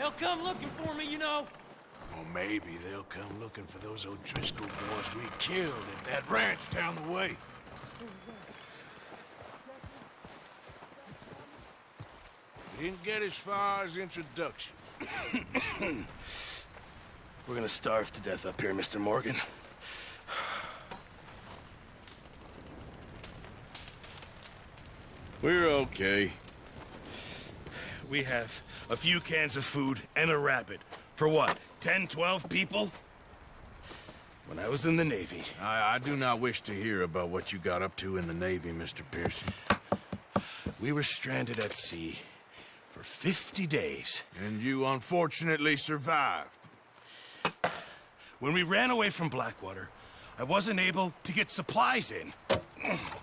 They'll come looking for me, you know. Or maybe they'll come looking for those O'Driscoll boys we killed at that ranch down the way. Didn't get as far as introduction. We're gonna starve to death up here, Mr. Morgan. We're okay. We have a few cans of food and a rabbit. For what, 10, 12 people? When I was in the Navy... I do not wish to hear about what you got up to in the Navy, Mr. Pearson. We were stranded at sea for 50 days. And you unfortunately survived. When we ran away from Blackwater, I wasn't able to get supplies in.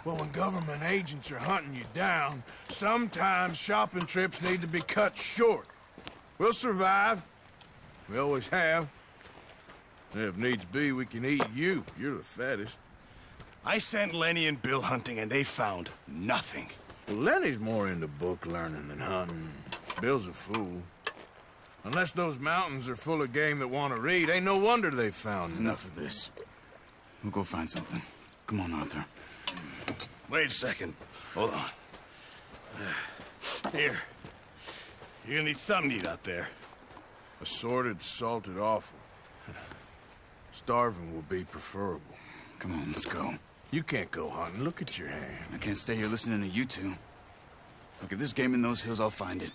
Well, when government agents are hunting you down, sometimes shopping trips need to be cut short. We'll survive. We always have. If needs be, we can eat you. You're the fattest. I sent Lenny and Bill hunting, and they found nothing. Well, Lenny's more into book learning than hunting. Bill's a fool. Unless those mountains are full of game that want to read, ain't no wonder they found Enough of this. We'll go find something. Come on, Arthur. Wait a second. Hold on. Here. You're gonna need something to eat out there. Assorted, salted offal. Starving will be preferable. Come on, let's go. You can't go hunting. Look at your hand. I can't stay here listening to you two. Look, if there's game in those hills, I'll find it.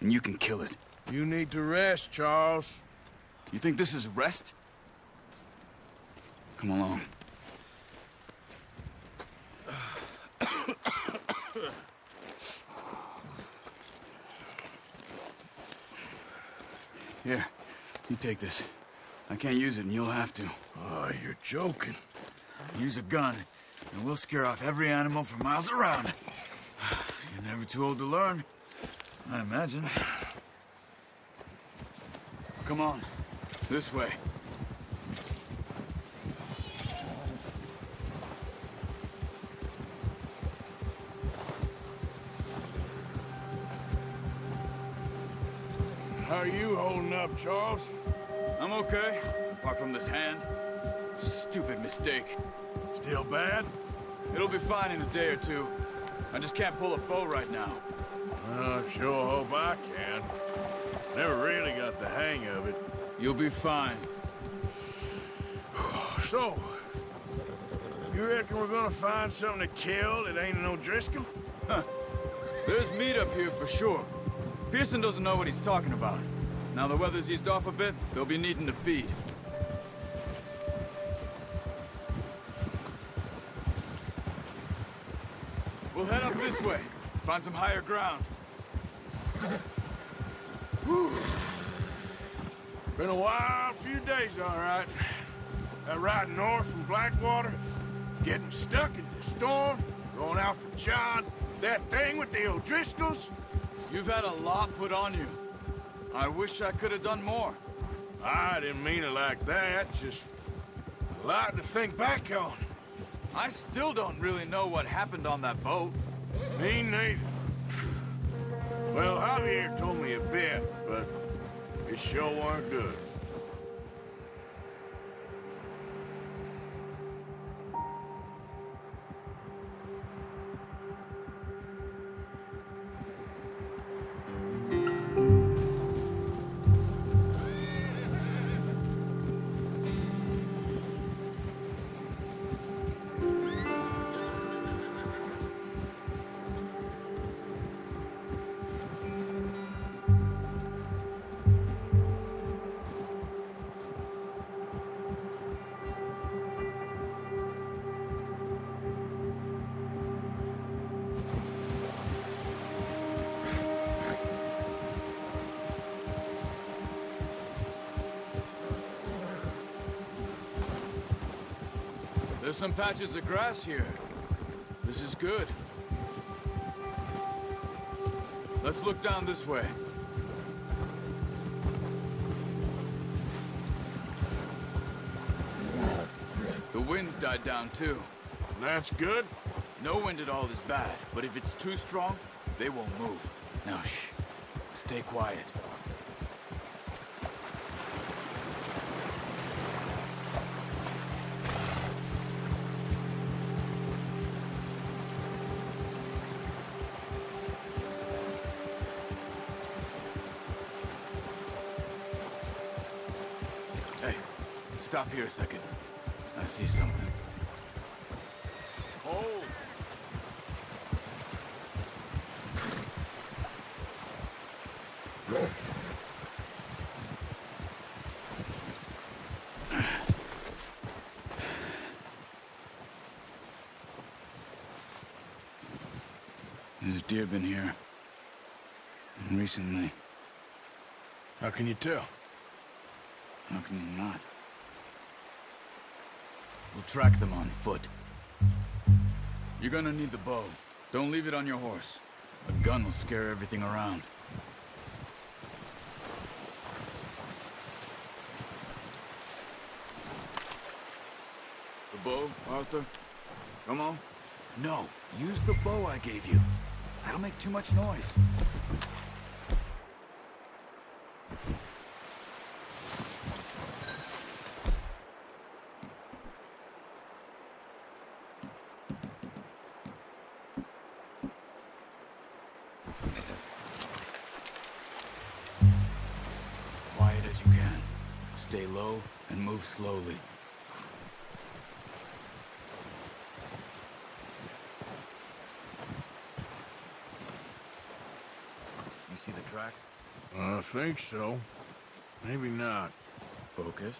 And you can kill it. You need to rest, Charles. You think this is rest? Come along. Here, you take this. I can't use it, and you'll have to. Oh, you're joking. Use a gun, and we'll scare off every animal for miles around. You're never too old to learn, I imagine. Come on, this way. How are you holding up, Charles? I'm okay, apart from this hand. Stupid mistake. Still bad? It'll be fine in a day or two. I just can't pull a bow right now. I sure hope I can. Never really got the hang of it. You'll be fine. So, you reckon we're gonna find something to kill that ain't an O'Driscoll? Huh. There's meat up here for sure. Pearson doesn't know what he's talking about. Now the weather's eased off a bit, they'll be needing to feed. We'll head up this way. Find some higher ground. Been a wild few days, all right. That ride north from Blackwater, getting stuck in the storm, going out for John, that thing with the O'Driscolls. You've had a lot put on you. I wish I could have done more. I didn't mean it like that, just a lot to think back on. I still don't really know what happened on that boat. Me neither. Well, Javier told me a bit, but it sure weren't good. There's some patches of grass here. This is good. Let's look down this way. The wind's died down too. That's good. No wind at all is bad, but if it's too strong, they won't move. Now shh. Stay quiet. Stop here a second. I see something. Hold! There's deer been here. Recently. How can you tell? How can you not? We'll track them on foot. You're gonna need the bow. Don't leave it on your horse. A gun will scare everything around. The bow, Arthur? Come on. No, use the bow I gave you. That'll make too much noise. Quiet as you can. Stay low and move slowly. You see the tracks? I think so. Maybe not. Focus.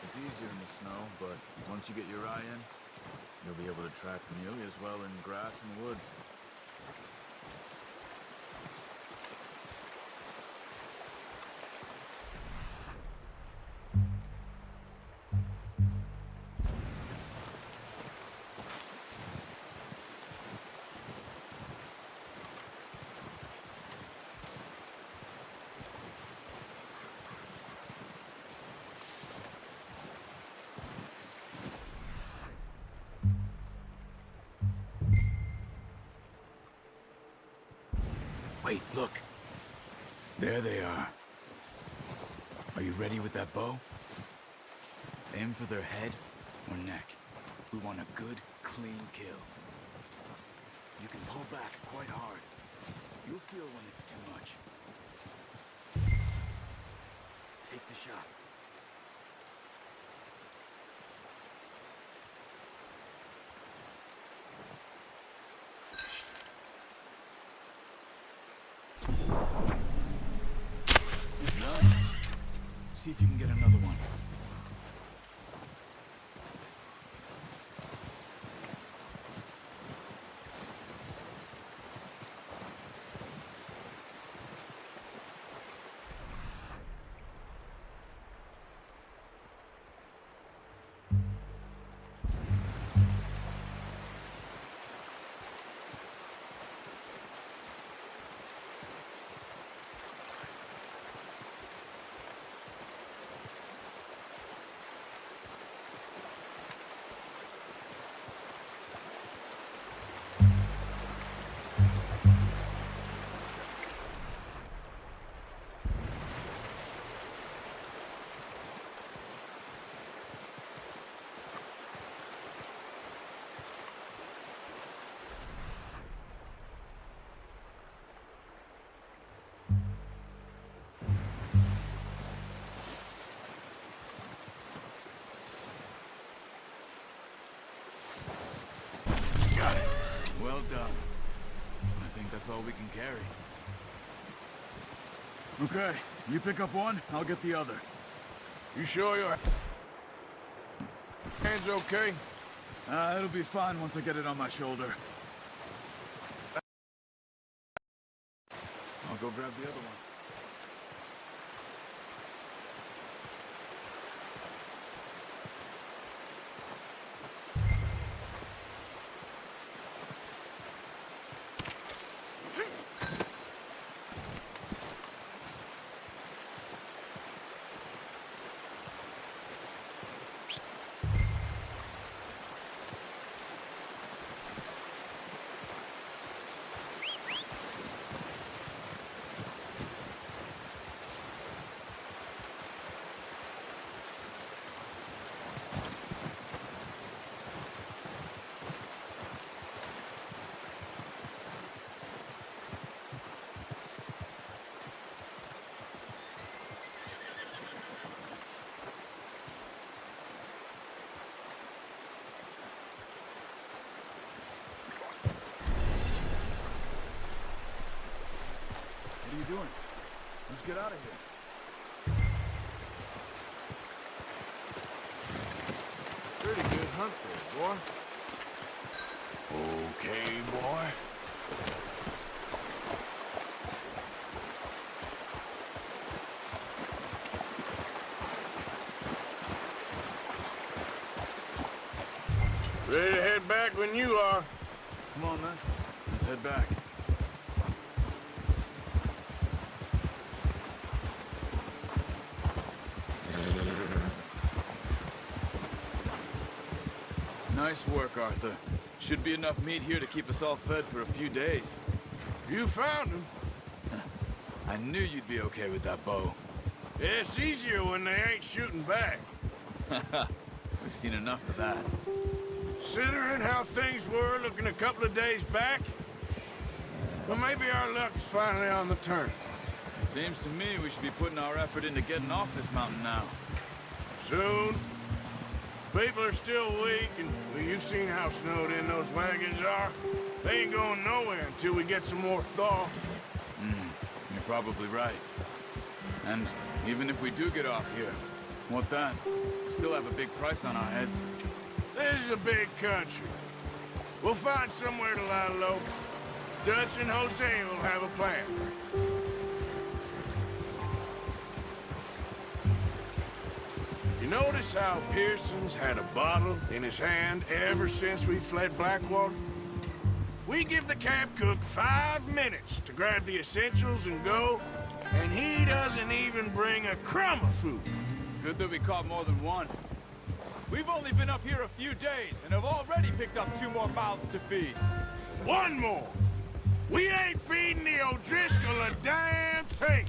It's easier in the snow, but once you get your eye in, you'll be able to track nearly as well in grass and woods. Wait, look. There they are. Are you ready with that bow? Aim for their head or neck. We want a good, clean kill. You can pull back quite hard. You'll feel when it's too much. Take the shot. Nice. See if you can get another one. Got it. Well done. I think that's all we can carry. Okay, you pick up one, I'll get the other. You sure your hands okay? It'll be fine once I get it on my shoulder. I'll go grab the other one. doing? Let's get out of here. Pretty good hunt there, boy. Okay, boy. Ready to head back when you are. Come on, man. Let's head back. Nice work, Arthur. Should be enough meat here to keep us all fed for a few days. You found him. I knew you'd be okay with that bow. Yeah, it's easier when they ain't shooting back. We've seen enough of that. Considering how things were looking a couple of days back, well, maybe our luck is finally on the turn. Seems to me we should be putting our effort into getting off this mountain now. Soon. People are still weak, and well, you've seen how snowed in those wagons are. They ain't going nowhere until we get some more thaw. You're probably right. And even if we do get off here, what then? We still have a big price on our heads. This is a big country. We'll find somewhere to lie low. Dutch and Jose will have a plan. You notice how Pearson's had a bottle in his hand ever since we fled Blackwater? We give the camp cook 5 minutes to grab the essentials and go, and he doesn't even bring a crumb of food. Good that we caught more than one. We've only been up here a few days and have already picked up 2 more mouths to feed. One more! We ain't feeding the O'Driscoll a damn thing!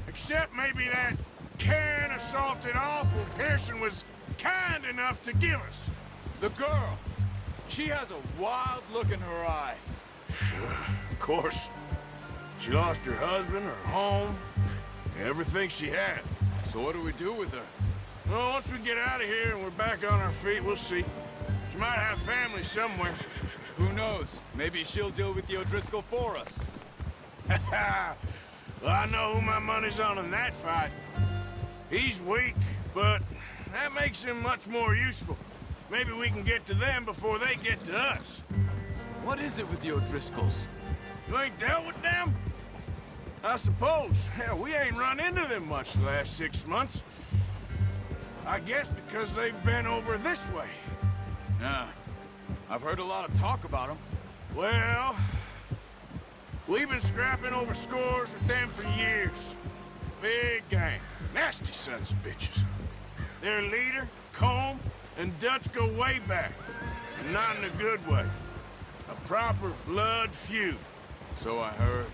Except maybe that can of salted offal Pearson was kind enough to give us. The girl, she has a wild look in her eye. Of course. She lost her husband, her home, everything she had. So what do we do with her? Well, once we get out of here and we're back on our feet, we'll see. She might have family somewhere. Who knows? Maybe she'll deal with the O'Driscoll for us. Well, I know who my money's on in that fight. He's weak, but that makes him much more useful. Maybe we can get to them before they get to us. What is it with the O'Driscolls? You ain't dealt with them? I suppose. Hell, we ain't run into them much the last 6 months. I guess because they've been over this way. Yeah. I've heard a lot of talk about them. Well, we've been scrapping over scores with them for years. Big gang. Nasty sons of bitches. Their leader, Colm, and Dutch go way back. And not in a good way. A proper blood feud. So I heard.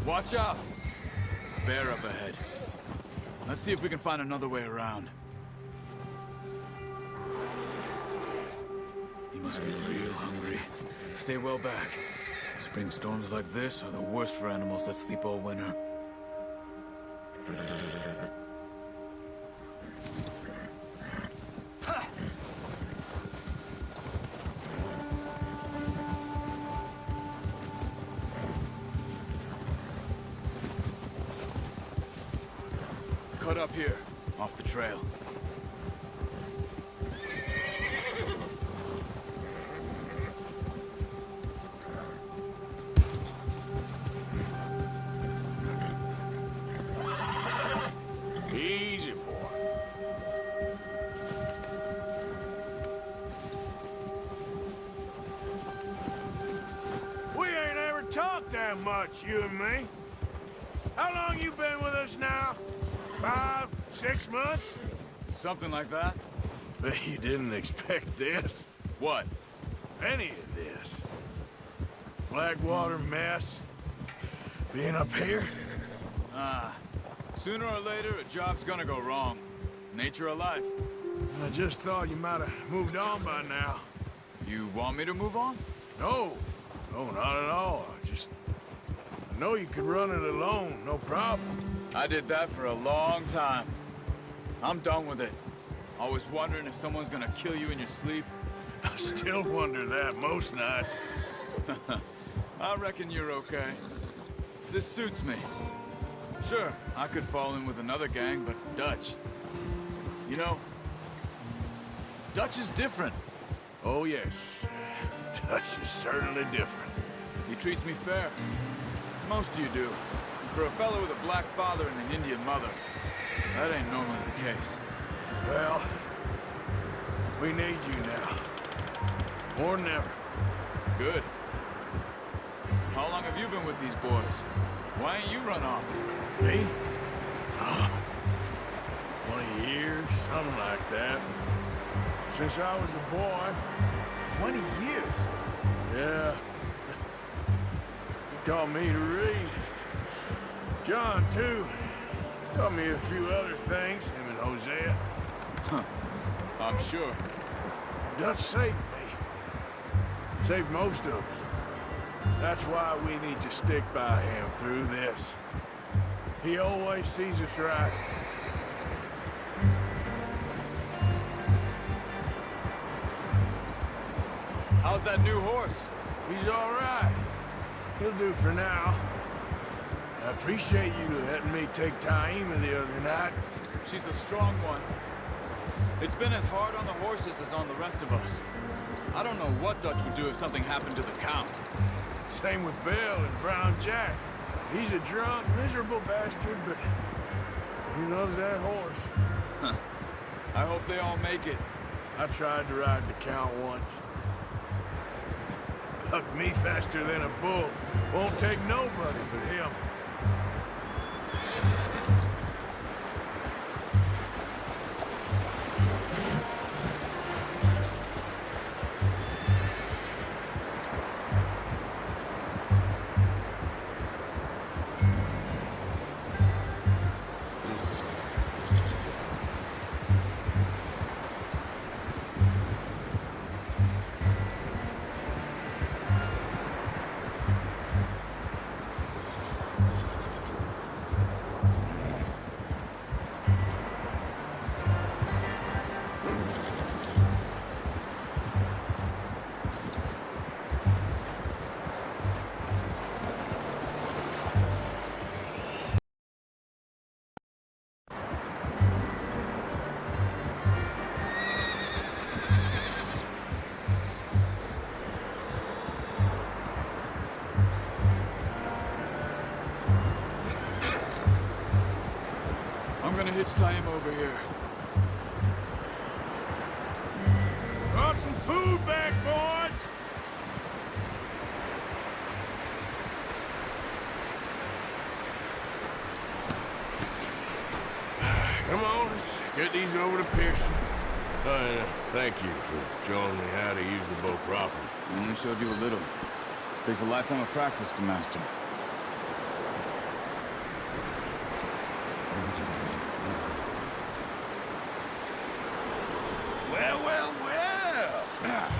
Watch out! Bear up ahead. Let's see if we can find another way around. He must be real hungry. Stay well back. Spring storms like this are the worst for animals that sleep all winter. Cut up here, off the trail. that much, you and me. How long you been with us now? 5, 6 months? Something like that? Bet you didn't expect this. What? Any of this. Blackwater mess. Being up here. Sooner or later, a job's gonna go wrong. Nature of life. I just thought you might have moved on by now. You want me to move on? No. No, not at all. I know you could run it alone, no problem. I did that for a long time. I'm done with it. Always wondering if someone's gonna kill you in your sleep. I still wonder that most nights. I reckon you're okay. This suits me. Sure, I could fall in with another gang, but Dutch... You know, Dutch is different. Oh, yes. Dutch is certainly different. He treats me fair. Most of you do. And for a fellow with a black father and an Indian mother, that ain't normally the case. Well, we need you now. More than ever. Good. How long have you been with these boys? Why ain't you run off? Me? 20 years, something like that. Since I was a boy. 20 years? Yeah. He taught me to read. John, too. Taught me a few other things, him and Hosea. I'm sure. Dutch saved me. Saved most of us. That's why we need to stick by him through this. He always sees us right. How's that new horse? He's all right. He'll do for now. I appreciate you letting me take Taima the other night. She's a strong one. It's been as hard on the horses as on the rest of us. I don't know what Dutch would do if something happened to the Count. Same with Bill and Brown Jack. He's a drunk, miserable bastard, but he loves that horse. I hope they all make it. I tried to ride the Count once. Bucked me faster than a bull. Won't take nobody but him. I'm gonna hitch Taima over here. Brought some food back, boys! Come on, let's get these over to Pearson. Thank you for showing me how to use the boat properly. I only showed you a little. Takes a lifetime of practice to master. Well, well, well.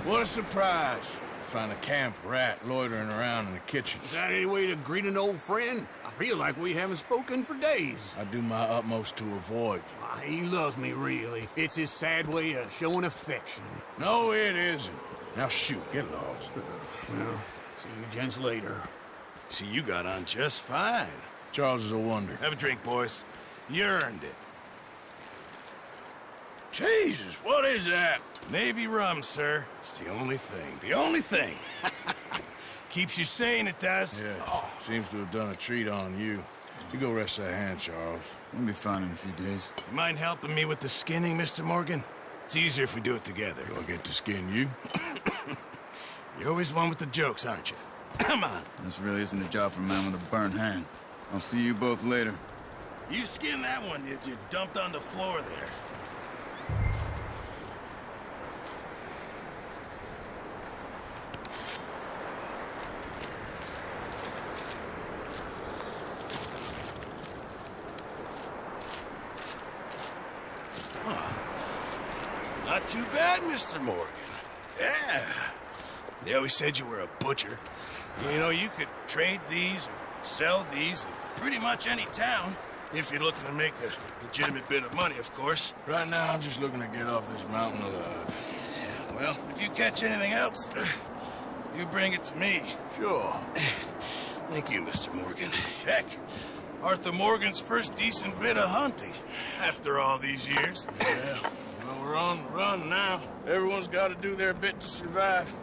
What a surprise. Find a camp rat loitering around in the kitchen. Is that any way to greet an old friend? I feel like we haven't spoken for days. I do my utmost to avoid you. Ah, he loves me, really. It's his sad way of showing affection. No, it isn't. Now shoot, get lost. Well, see you gents later. See, you got on just fine. Charles is a wonder. Have a drink, boys. You earned it. Jesus, what is that? Navy rum, sir. It's the only thing. The only thing. Keeps you sane, it does. Yeah, seems to have done a treat on you. You go rest that hand, Charles. We'll be fine in a few days. You mind helping me with the skinning, Mr. Morgan? It's easier if we do it together. Do I get to skin you? You're always one with the jokes, aren't you? Come on. This really isn't a job for a man with a burnt hand. I'll see you both later. You skinned that one you dumped on the floor there. Not too bad, Mr. Morgan. Yeah. They always said you were a butcher. You know, you could trade these or sell these in pretty much any town. If you're looking to make a legitimate bit of money, of course. Right now, I'm just looking to get off this mountain alive. Yeah, well, if you catch anything else, you bring it to me. Sure. Thank you, Mr. Morgan. Heck, Arthur Morgan's first decent bit of hunting after all these years. Yeah. Well, we're on the run now. Everyone's got to do their bit to survive.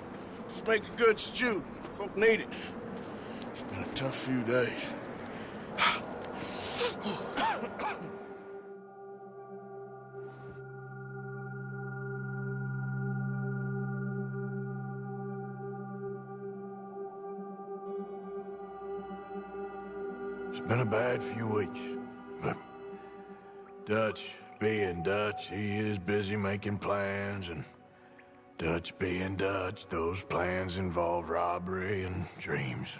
Just make a good stew. Folk need it. It's been a tough few days. It's been a bad few weeks, but Dutch being Dutch, he is busy making plans, and Dutch being Dutch, those plans involve robbery and dreams.